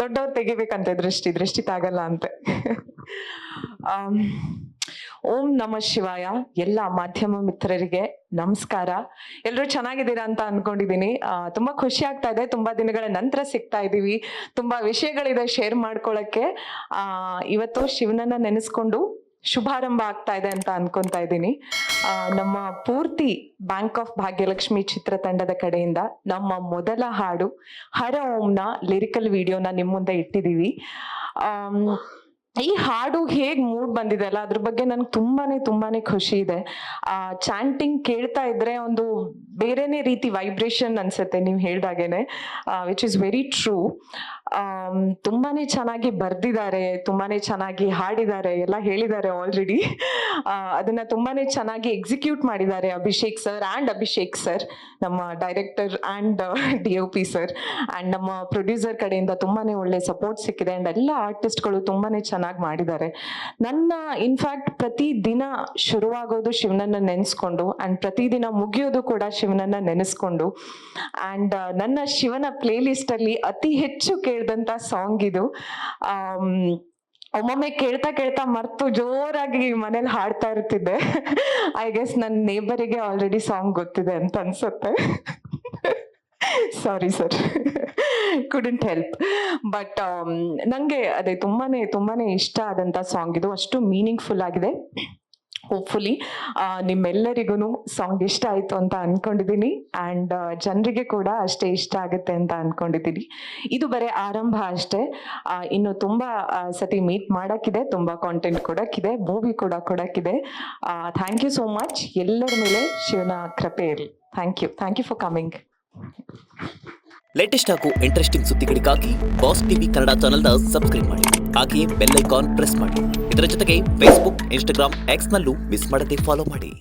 ದೊಡ್ಡವ್ರು ತೆಗಿಬೇಕಂತೆ ದೃಷ್ಟಿ ತಾಗಲ್ಲ ಅಂತೆ. ಓಂ ನಮಃ ಶಿವಾಯ. ಎಲ್ಲ ಮಾಧ್ಯಮ ಮಿತ್ರರಿಗೆ ನಮಸ್ಕಾರ. ಎಲ್ಲರೂ ಚೆನ್ನಾಗಿದ್ದೀರಾ ಅಂತ ಅನ್ಕೊಂಡಿದೀನಿ. ತುಂಬಾ ಖುಷಿ ಆಗ್ತಾ ಇದೆ. ತುಂಬಾ ದಿನಗಳ ನಂತರ ಸಿಗ್ತಾ ಇದೀವಿ. ತುಂಬಾ ವಿಷಯಗಳಿದೆ ಶೇರ್ ಮಾಡ್ಕೊಳಕ್ಕೆ. ಇವತ್ತು ಶಿವನನ್ನ ನೆನೆಸ್ಕೊಂಡು ಶುಭಾರಂಭ ಆಗ್ತಾ ಇದೆ ಅಂತ ಅನ್ಕೊಂತಾ ಇದ್ದೀನಿ. ನಮ್ಮ ಪೂರ್ತಿ ಬ್ಯಾಂಕ್ ಆಫ್ ಭಾಗ್ಯಲಕ್ಷ್ಮಿ ಚಿತ್ರತಂಡದ ಕಡೆಯಿಂದ ನಮ್ಮ ಮೊದಲ ಹಾಡು ಹರ ಓಂನ ಲಿರಿಕಲ್ ವಿಡಿಯೋನ ನಿಮ್ ಮುಂದೆ ಇಟ್ಟಿದೀವಿ. ಈ ಹಾಡು ಹೇಗ್ ಮೂಡ್ ಬಂದಿದೆ ಅಲ್ಲ, ಅದ್ರ ಬಗ್ಗೆ ನನ್ಗೆ ತುಂಬಾನೇ ಖುಷಿ ಇದೆ. ಚಾಂಟಿಂಗ್ ಕೇಳ್ತಾ ಇದ್ರೆ ಒಂದು ಬೇರೆನೆ ರೀತಿ ವೈಬ್ರೇಷನ್ ಅನ್ಸುತ್ತೆ ನೀವ್ ಹೇಳ್ದಾಗೇನೆ, ವಿಚ್ ಇಸ್ ವೆರಿ ಟ್ರೂ. ತುಂಬಾನೇ ಚೆನ್ನಾಗಿ ಬರ್ದಿದ್ದಾರೆ, ತುಂಬಾನೇ ಚೆನ್ನಾಗಿ ಹಾಡಿದ್ದಾರೆ, ಎಲ್ಲ ಹೇಳಿದ್ದಾರೆ ಆಲ್ರೆಡಿ. ಅದನ್ನ ತುಂಬಾನೇ ಚೆನ್ನಾಗಿ ಎಕ್ಸಿಕ್ಯೂಟ್ ಮಾಡಿದ್ದಾರೆ ಅಭಿಷೇಕ್ ಸರ್, ನಮ್ಮ director and DOP sir, and ನಮ್ಮ ಪ್ರೊಡ್ಯೂಸರ್ ಕಡೆಯಿಂದ ತುಂಬಾನೇ ಒಳ್ಳೆ ಸಪೋರ್ಟ್ ಸಿಕ್ಕಿದೆ. ಅಂಡ್ ಎಲ್ಲ ಆರ್ಟಿಸ್ಟ್ಗಳು ತುಂಬಾನೇ ಚೆನ್ನಾಗಿ ಮಾಡಿದ್ದಾರೆ. ನನ್ನ ಇನ್ಫ್ಯಾಕ್ಟ್ ಪ್ರತಿ ದಿನ ಶುರುವಾಗೋದು ಶಿವನನ್ನ ನೆನೆಸ್ಕೊಂಡು ಅಂಡ್ ಪ್ರತಿದಿನ ಮುಗಿಯೋದು ಕೂಡ ಶಿವನನ್ನ ನೆನೆಸ್ಕೊಂಡು. ಅಂಡ್ ನನ್ನ ಶಿವನ ಪ್ಲೇ ಲಿಸ್ಟ್ ಅಲ್ಲಿ ಅತಿ ಹೆಚ್ಚು ಕೇಳಿದಂತ ಸಾಂಗ್ ಇದು. ಒಮ್ಮೊಮ್ಮೆ ಕೇಳ್ತಾ ಮರ್ತು ಜೋರಾಗಿ ಮನೇಲಿ ಹಾಡ್ತಾ ಇರ್ತಿದ್ದೆ. ಐ ಗೆಸ್ ನನ್ನ ನೇಬರಿಗೆ ಆಲ್ರೆಡಿ ಸಾಂಗ್ ಗೊತ್ತಿದೆ ಅಂತ ಅನ್ಸುತ್ತೆ. Sorry sir, couldn't help. But ನಂಗೆ ಅದೇ ತುಂಬಾನೇ ಇಷ್ಟ ಆದಂತ ಸಾಂಗ್ ಇದು. ಅಷ್ಟು ಮೀನಿಂಗ್ಫುಲ್ ಆಗಿದೆ. ಹೋಪ್ಫುಲಿ ನಿಮ್ಮೆಲ್ಲರಿಗೂ ಸಾಂಗ್ ಇಷ್ಟ ಆಯ್ತು ಅಂತ ಅನ್ಕೊಂಡಿದ್ದೀನಿ. ಅಂಡ್ ಜನರಿಗೆ ಕೂಡ ಅಷ್ಟೇ ಇಷ್ಟ ಆಗುತ್ತೆ ಅಂತ ಅನ್ಕೊಂಡಿದ್ದೀನಿ. ಇದು ಬರೀ ಆರಂಭ ಅಷ್ಟೇ. ಇನ್ನು ತುಂಬಾ ಸತಿ ಮೀಟ್ ಮಾಡಕ್ಕಿದೆ, ತುಂಬಾ ಕಾಂಟೆಂಟ್ ಕೊಡಕ್ಕಿದೆ, ಮೂವಿ ಕೂಡ ಕೊಡಕ್ಕಿದೆ. Thank you so much. ಎಲ್ಲರ ಮೇಲೆ ಶಿವನ ಕೃಪೆ ಇರಲಿ. Thank you for coming. Latest ಹಾಗೂ ಇಂಟ್ರೆಸ್ಟಿಂಗ್ ಸುದ್ದಿಗಳಿಗಾಗಿ ಬಾಸ್ ಟಿವಿ ಕನ್ನಡ ಚಾನೆಲ್ನ ಸಬ್ಸ್ಕ್ರೈಬ್ ಮಾಡಿ. ಹಾಗೆಯೇ ಬೆಲ್ ಐಕಾನ್ ಪ್ರೆಸ್ ಮಾಡಿ. ಇದರ ಜೊತೆಗೆ ಫೇಸ್ಬುಕ್, ಇನ್ಸ್ಟಾಗ್ರಾಮ್, ಎಕ್ಸ್ ನಲ್ಲೂ ಮಿಸ್ ಮಾಡದೆ ಫಾಲೋ ಮಾಡಿ.